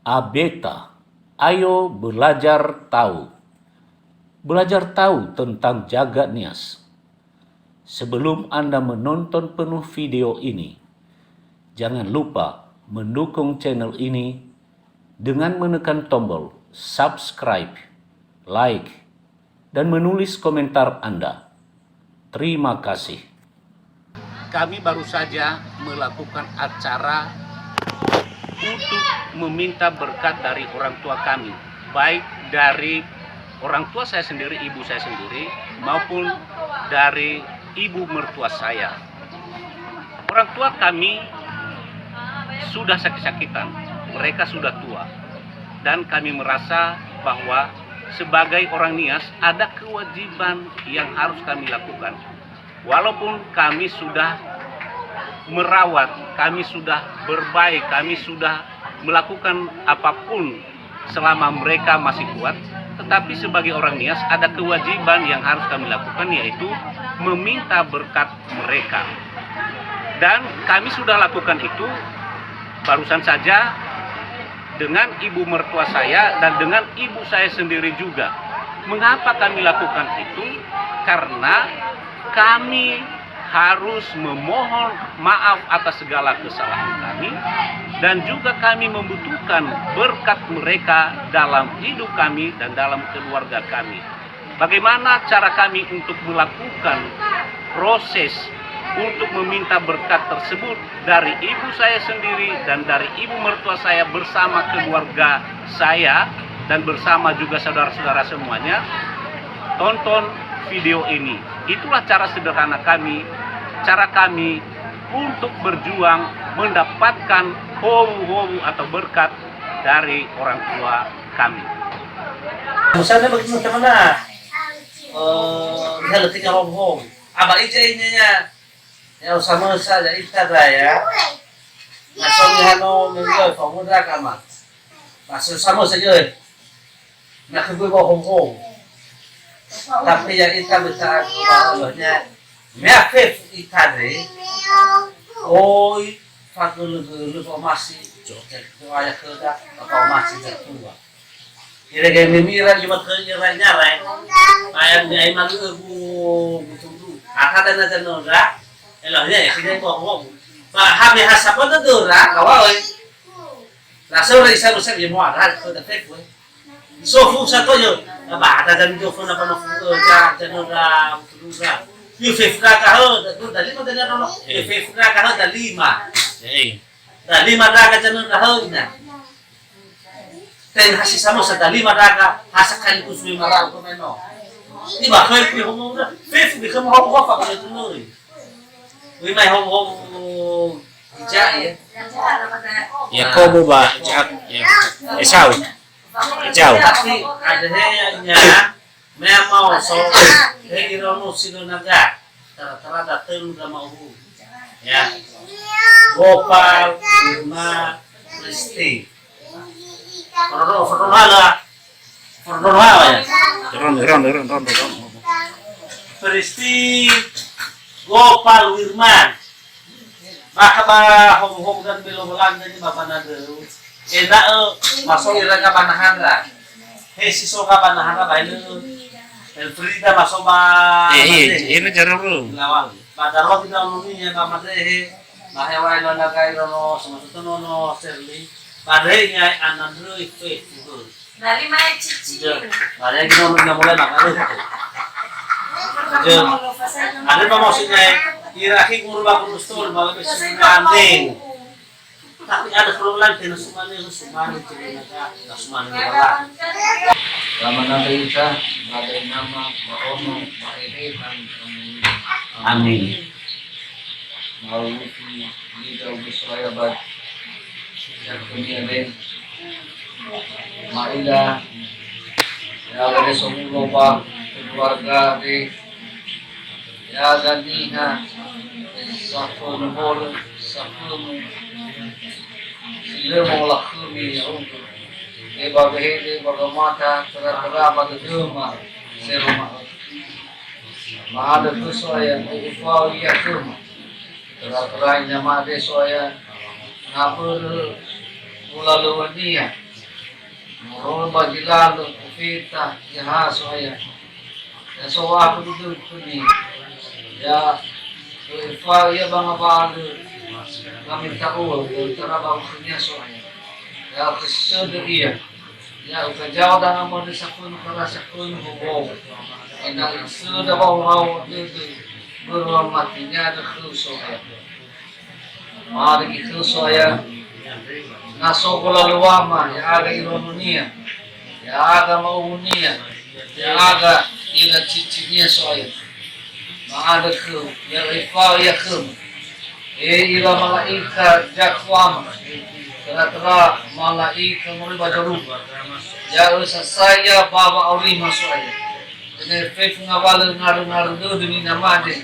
Abeta, ayo belajar tahu. Belajar tahu tentang jagat nias. Sebelum Anda menonton penuh video ini, jangan lupa mendukung channel ini dengan menekan tombol subscribe, like, dan menulis komentar Anda. Terima kasih. Kami baru saja melakukan acara untuk meminta berkat dari orang tua kami, baik dari orang tua saya sendiri, ibu saya sendiri, maupun dari ibu mertua saya. Orang tua kami sudah sakit-sakitan, mereka sudah tua, dan kami merasa bahwa sebagai orang nias ada kewajiban yang harus kami lakukan. Walaupun kami sudah merawat, kami sudah berbaik, kami sudah melakukan apapun selama mereka masih kuat, tetapi sebagai orang nias ada kewajiban yang harus kami lakukan, yaitu meminta berkat mereka. Dan kami sudah lakukan itu barusan saja dengan ibu mertua saya dan dengan ibu saya sendiri juga. Mengapa kami lakukan itu? Karena kami harus memohon maaf atas segala kesalahan kami, dan juga kami membutuhkan berkat mereka dalam hidup kami dan dalam keluarga kami. Bagaimana cara kami untuk melakukan proses untuk meminta berkat tersebut dari ibu saya sendiri dan dari ibu mertua saya bersama keluarga saya dan bersama juga saudara-saudara semuanya? Tonton video ini. Itulah cara sederhana kami, cara kami untuk berjuang mendapatkan howu-howu atau berkat dari orang tua kami. Misalnya bagaimana? Bisa letih hom-hom. Abang ijainya ya sama saja kita ya. Masuk hano menjual pemuda kama. Masuk sama saja. Nak kebuy bawa hom-hom. Tapi yang kita bisa bahasanya meafif itare. Oi, fatul lu masih joket ayah kerja atau masih tua. Kira-kira mimira cuma nyerah-nyerah. Ayam di ayam malu betul-betul. Akad dan nora. Elahnya ya sini bohong. Paham ya hasapa tu dora kawai. Langsung isa rusak di muara tu dah fake. Sofu satu je. Ba ada dan jofu na pano ja janora dura. Yu fefra kah tu dah lima dah no. Fefra kah dah lima. Dah lima dah ka janora na. Ten hasi samo sa dah lima dah ka hasakan kusmi marau ko meno. Ni ba kau pi homo na. Fef bi kamu homo fa ka tu no. Wi mai homo ja ya. Ya kobo ba jak ya. Esau. Jauh. Tapi ada nya memang so irono sino naga tara datang ke mau ya Gopal Irma Kristi Ferdinand ya Ron. Kristi Gopal Wirman maka hom dan belum jadi bapak nade enak masuk ira ka panahan ra siso ka panahan ra bae el Frida masuk Ini cara bro. lawang padahal kita umumnya ka mate mahewai lo nagai no sama no serli padahal anan ru itu dari mana cici padahal kita mulai makan ada maksudnya irahi kurba kurustul malah besinanding. Tapi ada peluang kena sumani cerita sumani wala. Lama nabi Isa, bagai nama Mahomo, Mahiretan, Amin. Mauluki, Liga Ubisraya Bad, Yakuni Aden, Maida, ya wale Somuloba, keluarga de, ya Ganiha, Safun Hol, Safun sila mo lakumi untuk ibabahili bagamata tera-tera baduma seruma mahada tu soya upau ya tu tera-tera nyamade soya ngapur ulaluwania Moro bagi lalu kita ya haso ya. Ya so aku duduk ni. Ya so ifa ya bang apa kami tahu cara bangnya so ya. Ya kesede dia. Ya ukajau dengan mo sa kun para sa kun hubo. Ina sudah bawa itu beruang matinya ada khusus ya. Mari khusus ya. Naso kola luama ya aga ironia. Ya aga maunia. Ya aga ila cicinya soya. Maada ke ya ifa ya kum. Ila malaika jakwama. Kera malaika muri bajaru. Ya usa saya baba auri masoya. Ini fef ngawal ngaru dini namade.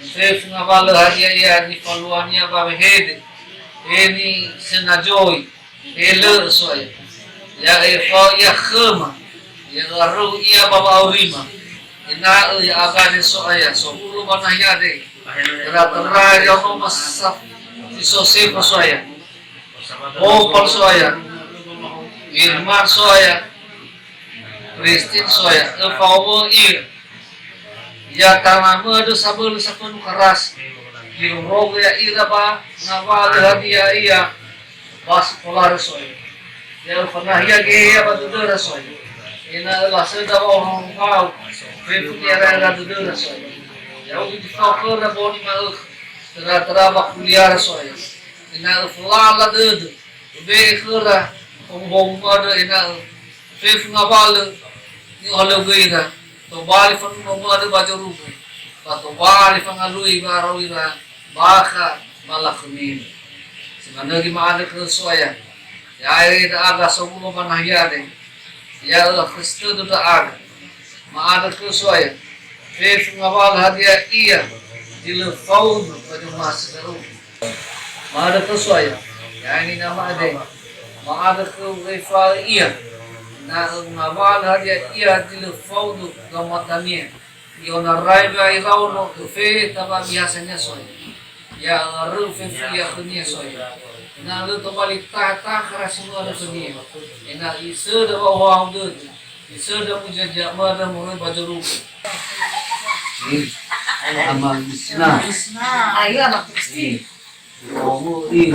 Fef ngawal hari ni paluannya baba hede. Ini senajoi. Ele soya. Ya ifa ya khema. Ya garu iya baba aurima. Ina ya agane soya. So ulu manahya de. Kera ya no masaf. Iso sepo soya. Oh soya. Irman soya. Kristin soya, epawo ir, ya tanah medu sabun sapun keras, di rog ya ira ba, ngawal hadiah iya, bas polar soya, ya pernah ya ge ya batu soya, ina lah sudah orang kau, kripu ya ada duduk soya, ya udah di kau na boni malu, terabak kuliah soya, ina fulan lah duduk, be kura, bong ada ina, kripu ngawal ni oleh gira, to bali fan mo ada baju rubu, to bali fan alui barawira, baka malakmin. Sebenarnya gimana kesuaya? Ya ada aga semua manahya deh. Ya Allah Kristus itu ada. Ada kesuaya. Fef ngawal hadiah iya, dilefaun pada masa baru. Ada kesuaya. Ya ini nama ada. Ada kewifa iya. Na ngawal hadiah iya dilefaudu gamatania. Yona raiba irauno fe taba biasanya soy. Ya rufe ya dunia soy. Na lu to balik ta kerasmu ada dunia. Ina isu da bawang du. Isu da mujaja mara mu baju rubu. Amal bisna. Ayo anak Kristi. Omu ini.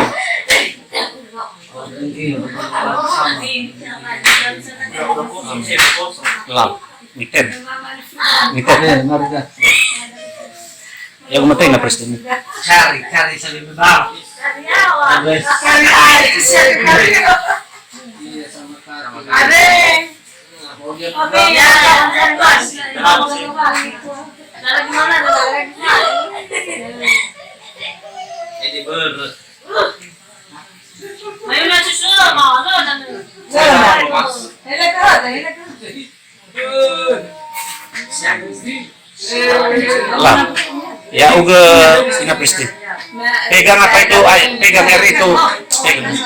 Lang. Miten. Marga. Yang matay na Preston. Cari saling berbau. Iya sama kak. Jadi ber. Ayo na susu mau no dan. Lang. Ya uga sina Preston. Pegang apa itu? Ay, pegang air itu. Pegang.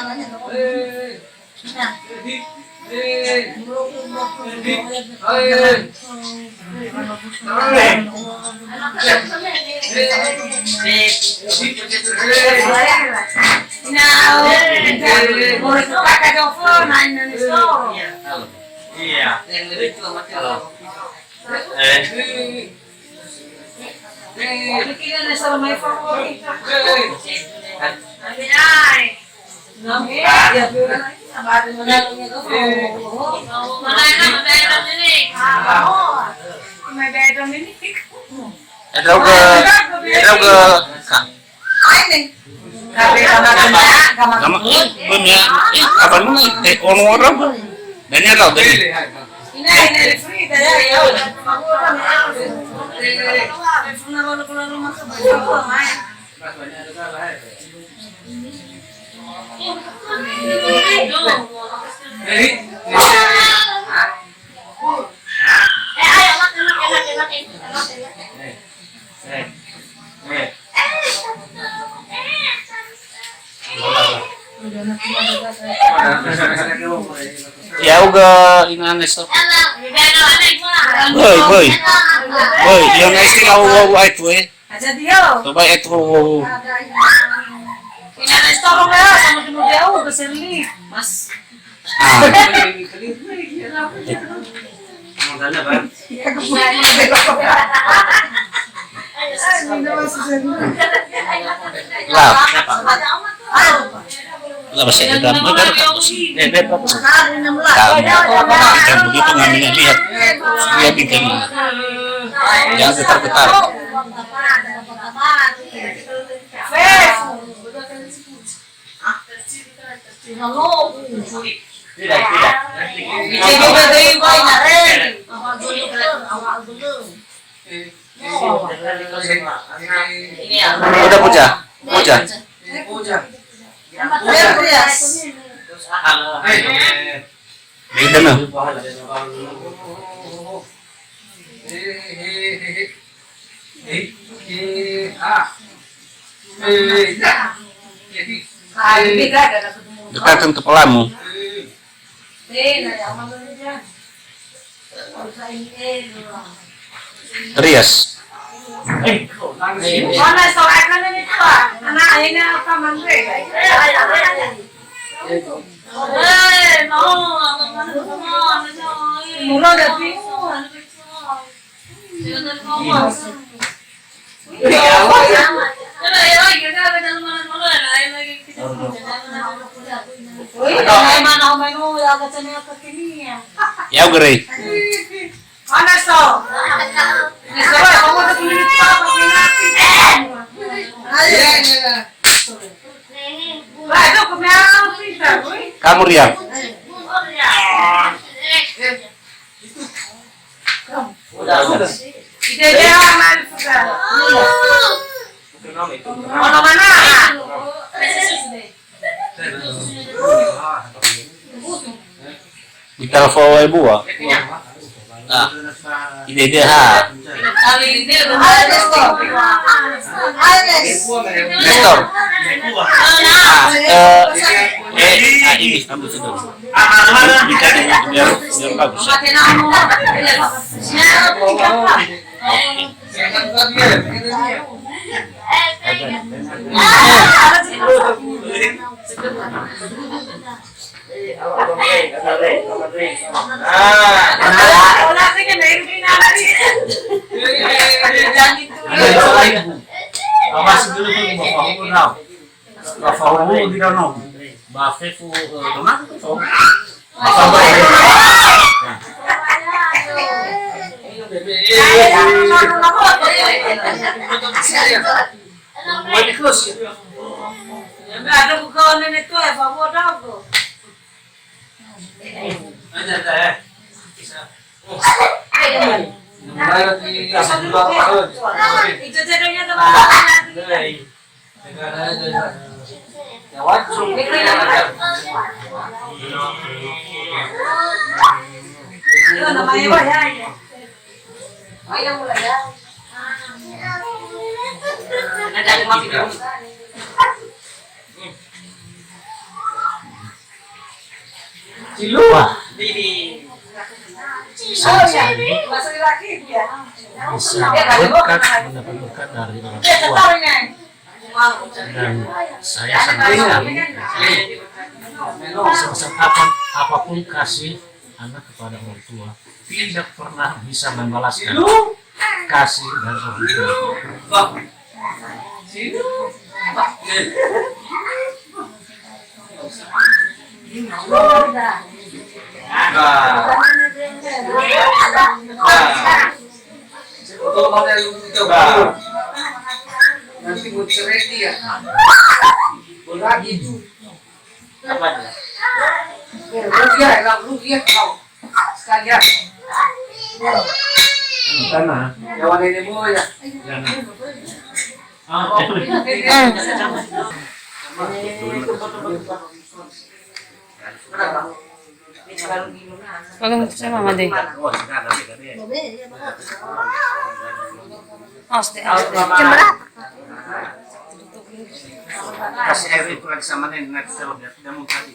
Iya. Yang lebih tua macam Ada uga Gama bumya apa nu orang dan ya tau tadi ya uga inanes so boy yang istilah wow itu Aja dia. coba itu Inanes tolong ya sama dulu jauh ke sini. Mas. Modalnya Bang. Lah, lah masih di dalam motor kampus. Kamu begitu ngambilnya lihat, dia bikin yang getar-getar. Tidak. Udah puja. Beda nah. Dekatkan kepalamu. Terias. Mana soalnya ini Pak, anak ayahnya apa mandre? Mula dah bingung. Ya gere. Mana so? Ini soal kamu ada beli apa nanti? Lah itu kemana kita, boy? Kamu Rian. Udah. Ide dia mana sudah? Mana mana? Di telepon ibu ah. Nah, ide dia ha. Kali ini Rektor. Ini ambil itu dulu. Bikin biar bagus. Masih dulu bafahu di dalam. Bafefu donat itu. ada bukan itu ya, bawa dago. Itu jadinya teman-teman. Itu namanya apa ya? Oh yang mulai ya. Ada yang masih dulu. Wah, Masuk lagi dia. Bisa berkat mendapat berkat dari orang tua. Dan saya sangat yakin sebesar apapun kasih anak kepada orang tua tidak pernah bisa membalaskan kasih dari orang tua. Untuk model coba. Nanti gue cerai dia. Lagi itu. apa dia? Rupiah kau. Sekalian. Tanah. Jawan ini mau ya. Walang sa mama din. Aste. Kasih air itu lagi sama nih, nanti kalau dia tidak mau tadi.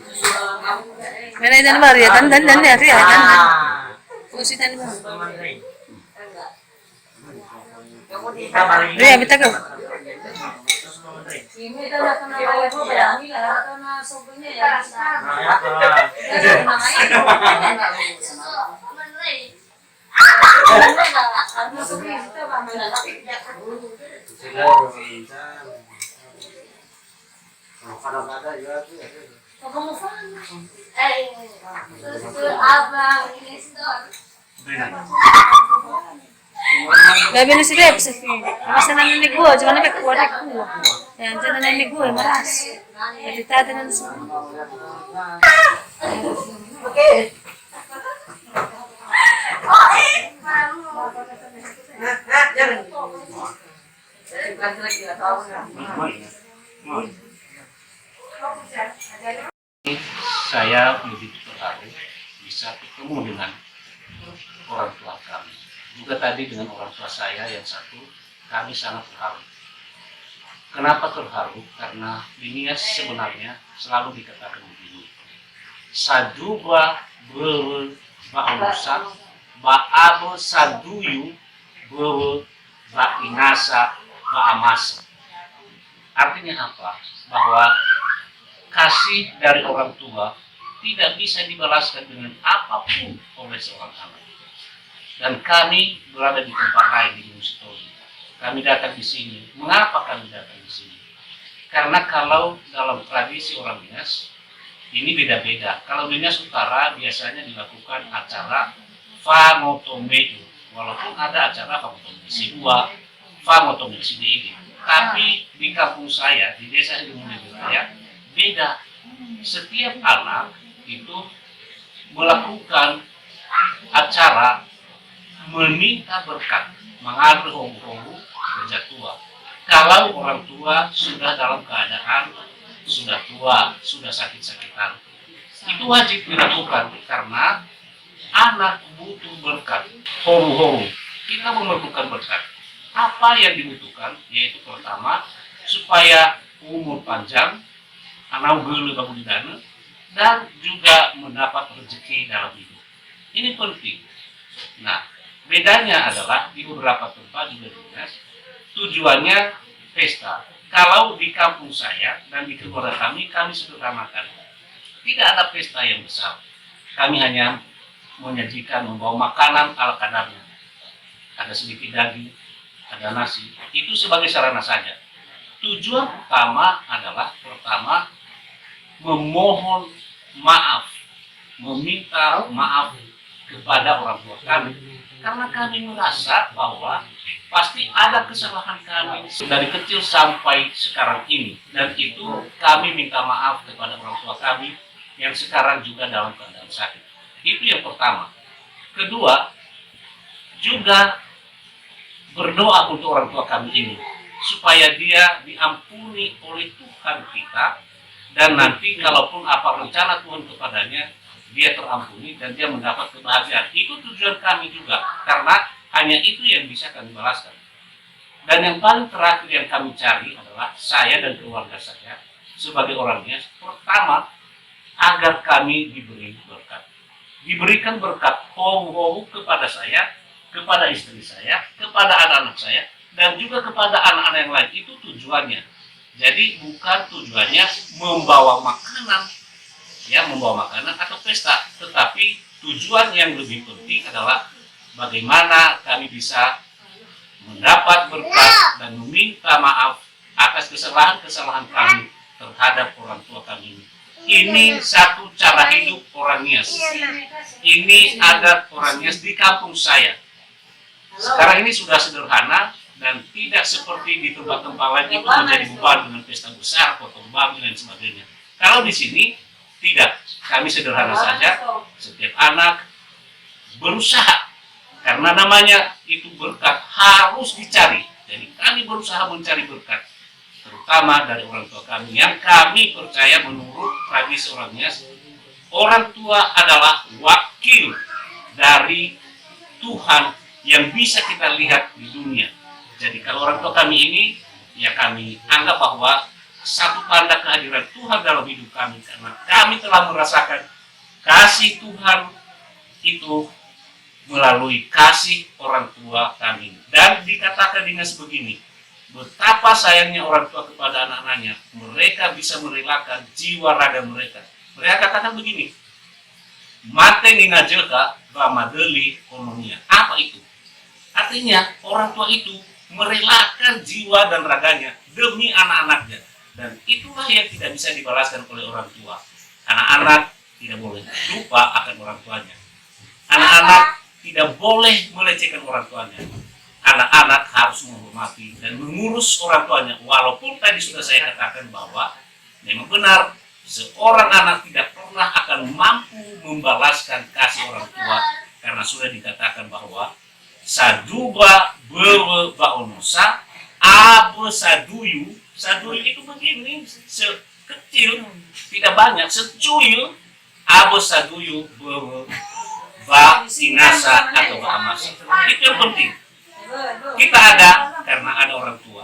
Menay dan Maria dan ya Ria dan. Usitan mo. Ria bitago. Kadang-kadang ya Gabi na si Leps. Basta na nanigo, diyan na kuha ko. Yan, diyan na nanigo, maras. Editado na sa. Saya begitu terharu bisa ketemu dengan orang tua kami. Juga tadi dengan orang tua saya yang satu, kami sangat terharu. Kenapa terharu? Karena Linias sebenarnya selalu dikatakan begini. Saduba bewe ba'urusak, ba'abe saduyu bewe ba'inasa ba'amasa. Artinya apa? Bahwa kasih dari orang tua tidak bisa dibalaskan dengan apapun oleh seorang anak. Dan kami berada di tempat lain di Gunung Sitoji. Kami datang di sini. Mengapa kami datang di sini? Karena kalau dalam tradisi orang Nias, ini beda-beda. Kalau di Nias Utara biasanya dilakukan acara Famotome. Walaupun ada acara Famotome Sidua, Famotome Sidini. Tapi di kampung saya, di desa Hidungmuli Wilayah, beda. Setiap anak itu melakukan acara meminta berkat, mengadu hongu-hongu kerja tua. Kalau orang tua sudah dalam keadaan sudah tua, sudah sakit-sakitan, itu wajib dilakukan karena anak butuh berkat. Hongu-hongu, kita memerlukan berkat. Apa yang dibutuhkan? Yaitu pertama, supaya umur panjang, anak gelu babudidana, dan juga mendapat rezeki dalam hidup. Ini penting. Nah, bedanya adalah di beberapa tempat juga dinas, tujuannya pesta. Kalau di kampung saya dan di keluarga kami sederhanakan. Tidak ada pesta yang besar. Kami hanya menyajikan, membawa makanan ala kadarnya. Ada sedikit daging, ada nasi. Itu sebagai sarana saja. Tujuan utama adalah pertama memohon maaf, meminta maaf kepada orang tua kami, karena kami merasa bahwa pasti ada kesalahan kami dari kecil sampai sekarang ini, dan itu kami minta maaf kepada orang tua kami yang sekarang juga dalam keadaan sakit. Itu yang pertama. Kedua, juga berdoa untuk orang tua kami ini supaya dia diampuni oleh Tuhan kita, dan nanti kalaupun apa rencana Tuhan kepadanya, dia terampuni dan dia mendapat kebahagiaan. Itu tujuan kami juga, karena hanya itu yang bisa kami balaskan. Dan yang paling terakhir yang kami cari adalah saya dan keluarga saya sebagai orangnya, pertama agar kami diberi berkat, diberikan berkat hongu-hongu kepada saya, kepada istri saya, kepada anak-anak saya, dan juga kepada anak-anak yang lain. Itu tujuannya. Jadi bukan tujuannya membawa makanan, ya membawa makanan atau pesta, tetapi tujuan yang lebih penting adalah bagaimana kami bisa mendapat berkat dan meminta maaf atas kesalahan-kesalahan kami terhadap orang tua kami ini. Ini satu cara hidup orang Nias. Ini adat orang Nias di kampung saya. Sekarang ini sudah sederhana dan tidak seperti di tempat-tempat lain itu menjadi beban dengan pesta besar, potong bambu dan sebagainya. Kalau di sini tidak, kami sederhana saja. Setiap anak berusaha, karena namanya itu berkat harus dicari. Jadi kami berusaha mencari berkat, terutama dari orang tua kami yang kami percaya menurut tradisi orang Nias, orang tua adalah wakil dari Tuhan yang bisa kita lihat di dunia. Jadi kalau orang tua kami ini, ya kami anggap bahwa satu tanda kehadiran Tuhan dalam hidup kami, karena kami telah merasakan kasih Tuhan itu melalui kasih orang tua kami. Dan dikatakan dengan sebegini, betapa sayangnya orang tua kepada anak-anaknya, mereka bisa merelakan jiwa raga mereka. Mereka katakan begini, mate nina jeka ramadeli kononia. Apa itu? Artinya orang tua itu merelakan jiwa dan raganya demi anak-anaknya. Dan itulah yang tidak bisa dibalaskan oleh orang tua. Anak-anak tidak boleh lupa akan orang tuanya. Anak-anak tidak boleh melecehkan orang tuanya. Anak-anak harus menghormati dan mengurus orang tuanya. Walaupun tadi sudah saya katakan bahwa memang benar seorang anak tidak pernah akan mampu membalaskan kasih orang tua karena sudah dikatakan bahwa saduba bewe baonosa abe saduyu. Saduyu itu begini, sekecil, tidak banyak, secuil abe saduyu bewe ba inasa atau ba amasa. Itu yang penting. Kita ada karena ada orang tua.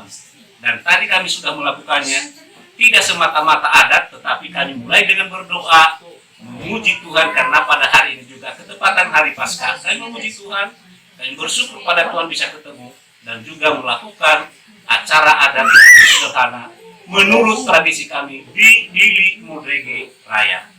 Dan tadi kami sudah melakukannya, tidak semata-mata adat, tetapi kami mulai dengan berdoa, memuji Tuhan karena pada hari ini juga ketepatan hari Paskah. Kami memuji Tuhan, kami bersyukur pada Tuhan bisa ketemu, dan juga melakukan acara adat sederhana menurut tradisi kami di Dili Mudrege Raya.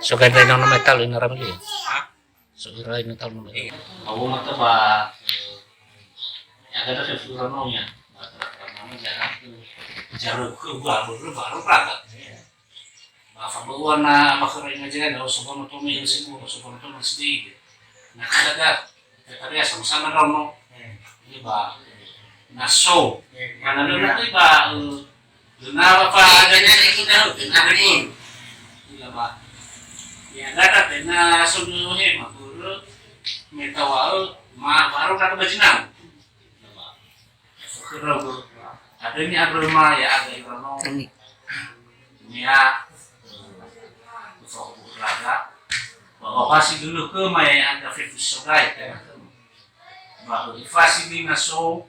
So ganda ng metal ini ramli. So ira ini tal mo. Ako mataba, yang ada sa surano niya, namanya jarak ke baru berangkat. Mafabuan na makarin na dyan, o sobrang tumingin siguro, sobrang tumingin sedikit. Nakalagat, kaya sama-sama raw no, iba, naso, ano na iba, dunawa pa agad na kita, dinarikon. Iba ba? Ya dapat na sunuhin maguro may tawao baru kata bajinang. Kero ada ini ada rumah ya ada irono. Ya raga bahwa pasti dulu ke maya ada fitus sogai ya. Bahwa ifasi di naso.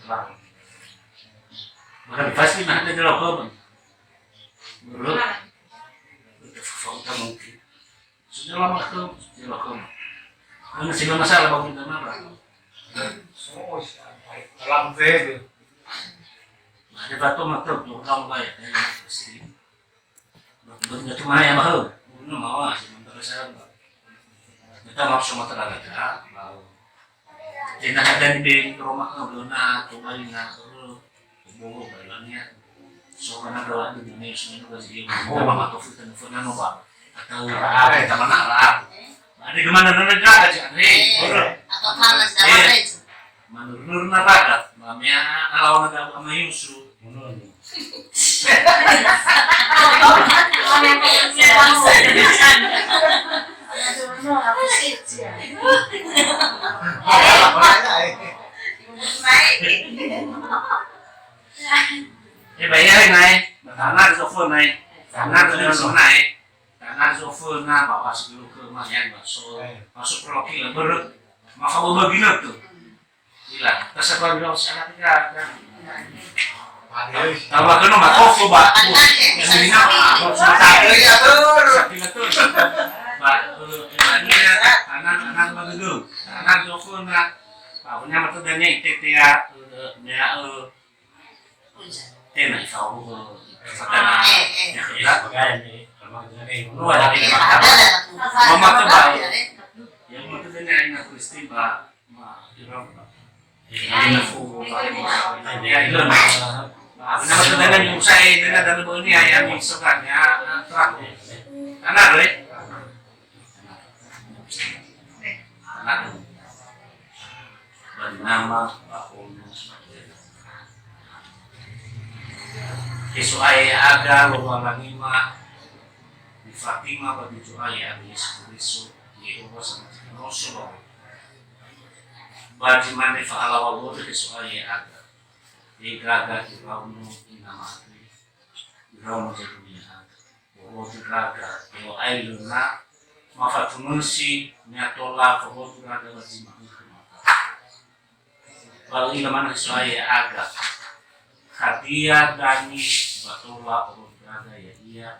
Bahwa ifasi na ada dalam korban. Menurut mungkin sudah lama karena sila masalah bangun dan apa Alam verde. ada batu matok dua orang bayar dari pasti betul cuma ya mahal ini mau sementara saya kita mau semua terlalu mau tidak ada di rumah belum tuh paling bobo balangnya so karena doa di Indonesia itu kasih mau atau fitur apa atau apa teman Arab ada kemana negara aja Atau panas dalam menurut naraga mamanya kalau ada sama Yusuf bayarin naik karena sofa naik karena dengan naik karena sofa na bawa sebelum ke rumahnya masuk perloki ber maka begini tuh gila tersebar di sana tidak kalau kena mak koko ba yang ini apa sakit betul ba ini anak bagedung anak sofa na punya metodenya itu ya tema ikaw sakana ya bagay no ada di mama tebay yang metodenya ina Kristi ba irang ina fu ya ilo na metodenya yung say dina dalo ni ayam yung sakanya trak anak re anak bernama Paulus Yesu ayah aga luar lima di Fatima bagi ayah Yesus Kristus Yehova sama Rasul bagi mana faala walor Yesu ayah aga digaga di rauno inamati di rauno dunia bahwa digaga yo ailuna mafatumusi nyatola bahwa digaga bagi mana Kalau ila mana soalnya agak hadiah dani batola urut ada ya iya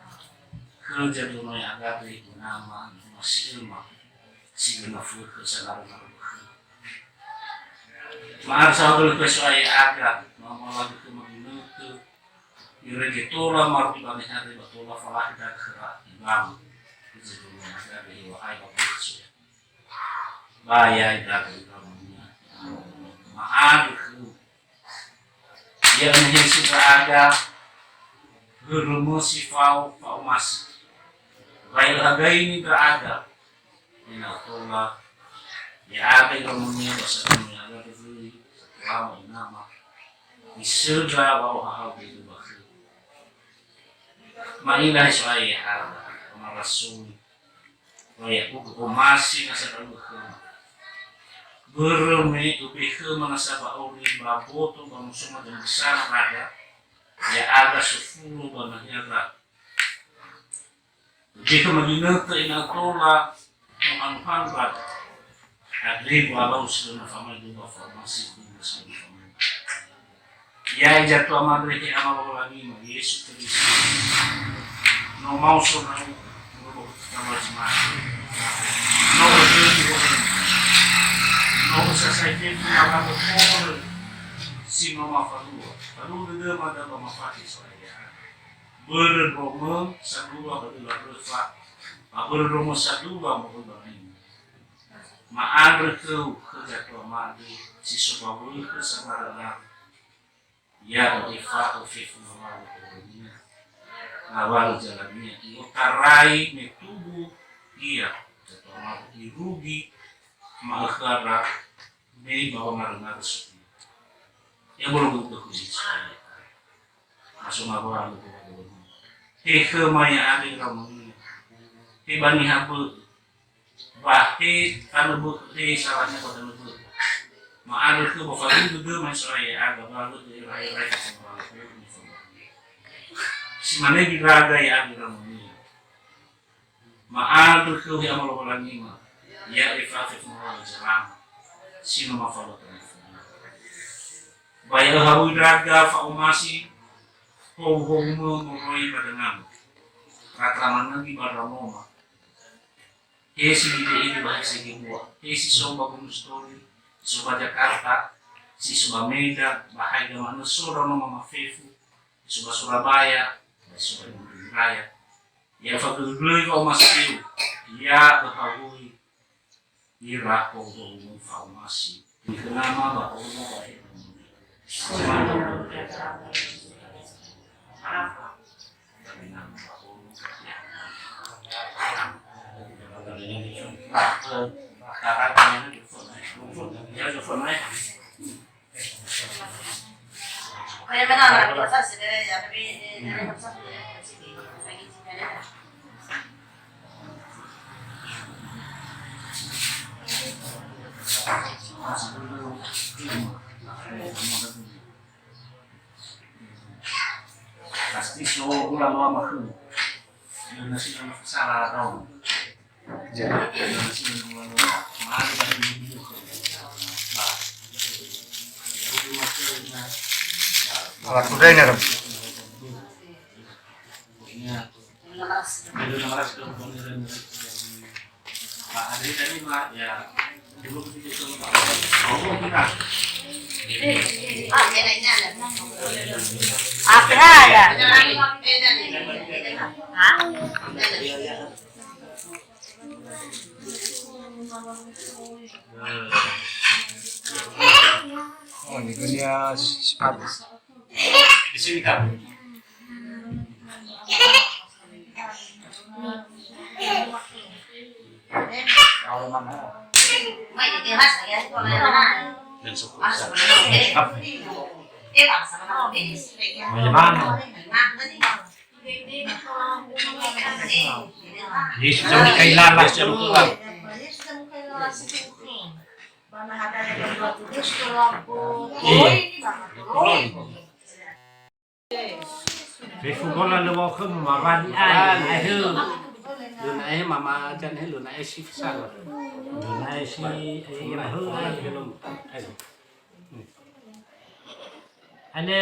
kerja dunia agak dari nama masih ilmu si ilmu ke selarang maar saudara ke soalnya agak mau lagi ke menginut irege tola maru ibane hari batola falah dan kerak imam kerja dunia agak dari wahai bapak itu bayar dari kamunya maaf yang sudah ada berumus sifau masih baik harga ini berada inatola ya ada yang punya bahasanya ada dibeli lama nama disudah bawa hal itu bahasa mainlah saya ada kemarasun kayak buku masih nasa terlalu berme ubih menasa bauli baboto bangusuma dan besar ada ya ada 10 banahnya tak jika mengingat inatola menganuhan rat adri walau sudah fama juga formasi kumus ya jatuh amadri ke amal lagi ma Yesus Kristus no mau sudah menurut nama jemaat no no sesajen akan berpol si mama falua lalu dia ada pemafati soalnya berdoa sadua berulah refak berdoa sadua berulah ini ma'adre tu kerja tu ma'adre si subawul ke sebarang ya refak fifu nama berdoa awal jalannya utarai metubu dia jatuh ma'adre dirugi ma'akhara ini bahwa ngaruh sepi yang belum untuk saya masuk ngaruh itu maya ada kamu bani habu bahti kalau butuh salahnya pada butuh ma'al itu bukan itu masuk saya agak baru dari rai si mana juga ada ya ada kamu ma'al itu yang mau lagi mah ya ifafif mau jalan sino mafalo bayar habu draga faumasi hong ngoroi badangan ratraman lagi baramoma si ide bahasa gimua si soba story soba Jakarta si soba Medan bahaya mana sura mama fefu soba Surabaya soba Raya ya fagului kau masih ya berhabui ira kau faumasi kenapa bahwa Kaya mana kita sa sila ya tapi pasti so ulama makhluk yang nasi nama salah tahu jadi nasi nama mahal bagi dia Alat kuda ini Ram. Pak Adi tadi Pak ya dulu begitu Pak. Oh kita. Apa ada? Oh ini dunia sepatu. Di sini kan. Kalau mana? Dan suku. Yesus jauh kailan lah jauh pulang. Befugola lo ke mama ai hu. Lunai mama jan he lunai si sal. Lunai si ai hu ai belum. Ini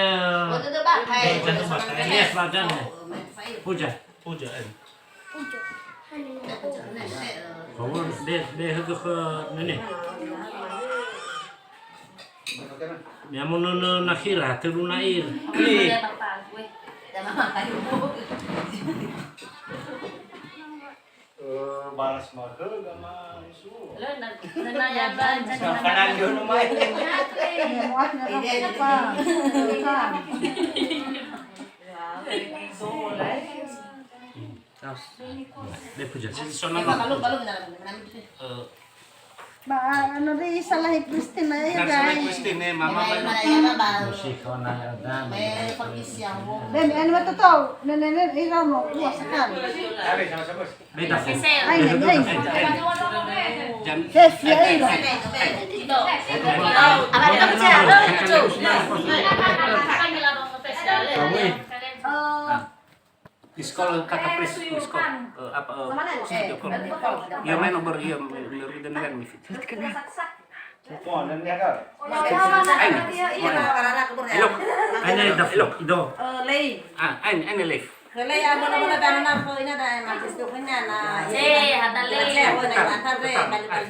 jantung mata. Ini pelajaran nih. Puja. Kamu deh ke ini. Yang mau nakhira turun air. Balas maka gama isu. Deh puja. Ano rin salah Christine na yan, guys. Christine, mama Musik na dan. Ben, ano ba ito? Nanan, ikaw mo. Iwasakan. Beda. Ay, nagay. Chef, ya ilo. Iskol kata pres iskol apa ya main over ya meridan kan mifit Ini daflo ido. ini live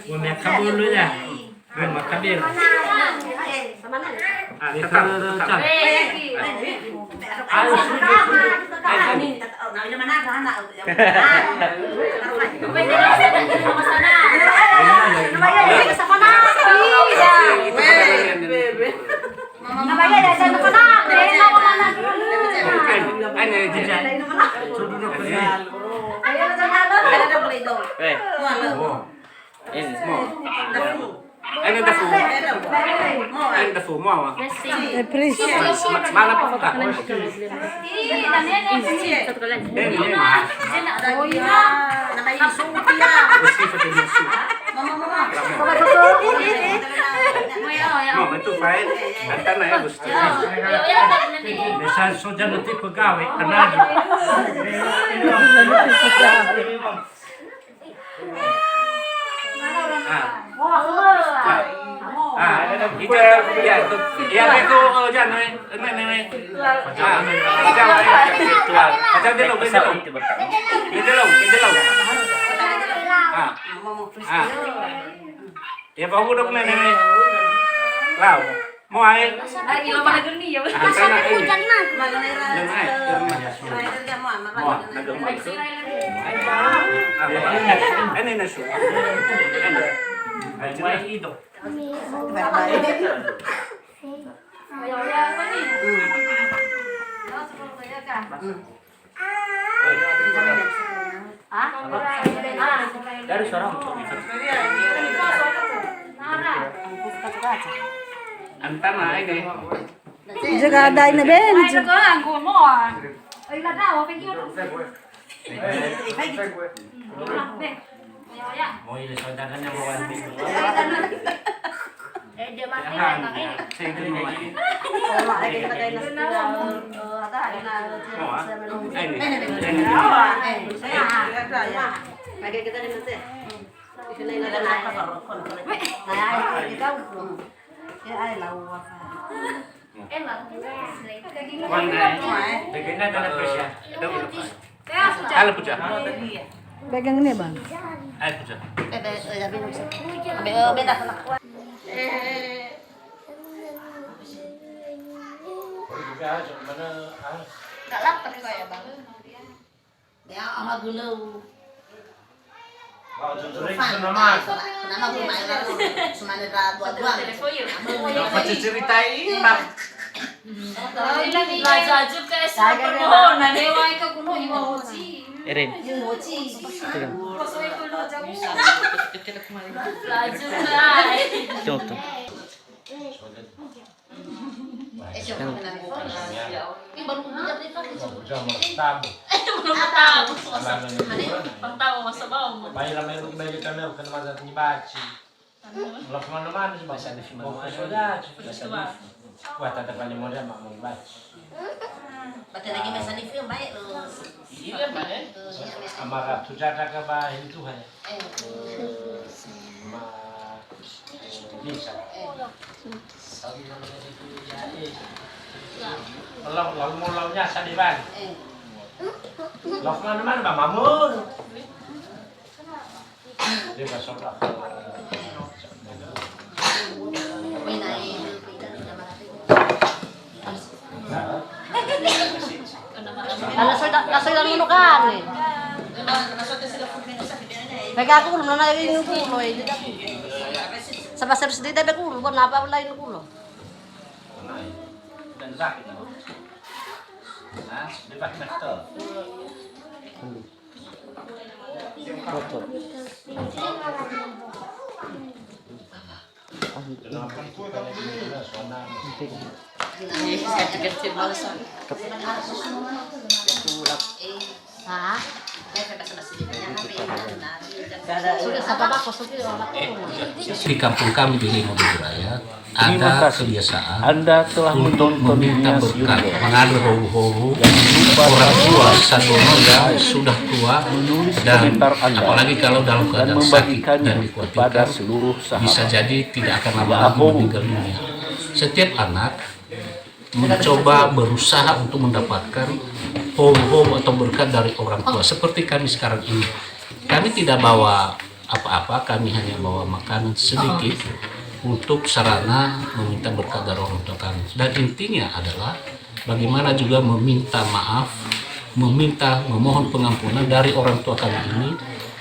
Punya kamu dulu ya. Ben makabir. Ini dafu mau malah apa mau itu file dan ya gusti Bisa saja nanti pegawai kenal. Itu ya itu jangan ini ya bawa udah kena ini lau mau air sana ini ini nasu Itu. dari seorang antara ini Jaga ada na Ben. Mau ini saudaranya mau wanti. Dia mati makanya. Bagaimana dengan Persia? halo puja Pegang ini bang. ayo puja Gak lapar kok ya bang. Ya, sama gula. Kenapa gue main lalu? Semuanya dua-dua. Dapat ceritain mak. Raja juga permohonan dewa ke kuno iwa uci. Erin Laju contoh ini baru belajar di mana? Tabu. Belum tahu. Belum tahu masa bau. Bayi ramai lu bagi kami bukan masa penyibaci. Kalau kemana-mana sih bahasa di mana? Sudah, buat ada kali model mak mau baca. Berarti lagi masa di film baik lu. Iya baik. Amarah sudah ada kabar itu hanya. Bisa. Mulaunya sadiban. Lok mana-mana Mbak Mamun. Dia masuk Nasa ilang minuto kan eh. Mereka aku belum nanya ini kulo eh. Sama serius di tebe kulo, buat apa lain kulo? Dan sakit. Nah, bebas betul. Hah? Sudah sampai apa Di kampung kami di Lima Raya Terima ada kasih. kebiasaan Anda telah untuk menonton meminta Nias berkat, Yurgo. mengadu hohu-hohu lupa orang tua subscribe, Sadono yang sudah tua menulis dan komentar Anda, apalagi kalau dalam dan keadaan sakit membagikannya dan kepada dikhawatirkan seluruh bisa sahabat. jadi tidak akan lama Ya, lagi Bohong. meninggal dunia. Setiap anak mencoba berusaha untuk mendapatkan hohu-hohu atau berkat dari orang tua seperti kami sekarang ini. Kami tidak bawa apa-apa, kami hanya bawa makanan sedikit untuk sarana meminta berkat dari orang tua kami. Dan intinya adalah bagaimana juga meminta maaf, memohon pengampunan dari orang tua kami ini,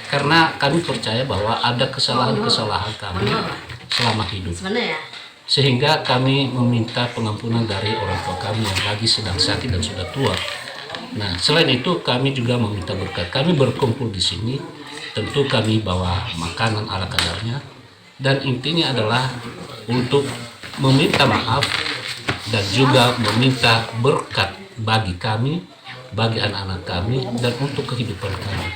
karena kami percaya bahwa ada kesalahan-kesalahan kami selama hidup. Sebenarnya ya. Sehingga kami meminta pengampunan dari orang tua kami yang lagi sedang sakit dan sudah tua. Nah, selain itu kami juga meminta berkat. Kami berkumpul di sini, tentu kami bawa makanan ala kadarnya, dan intinya adalah untuk meminta maaf dan juga meminta berkat bagi kami, bagi anak-anak kami, dan untuk kehidupan kami.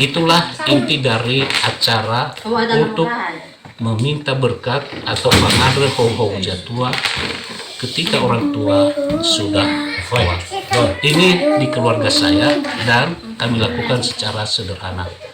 Itulah inti dari acara untuk meminta berkat atau mengadre hoho jatua ketika orang tua sudah wafat. Ini di keluarga saya dan kami lakukan secara sederhana.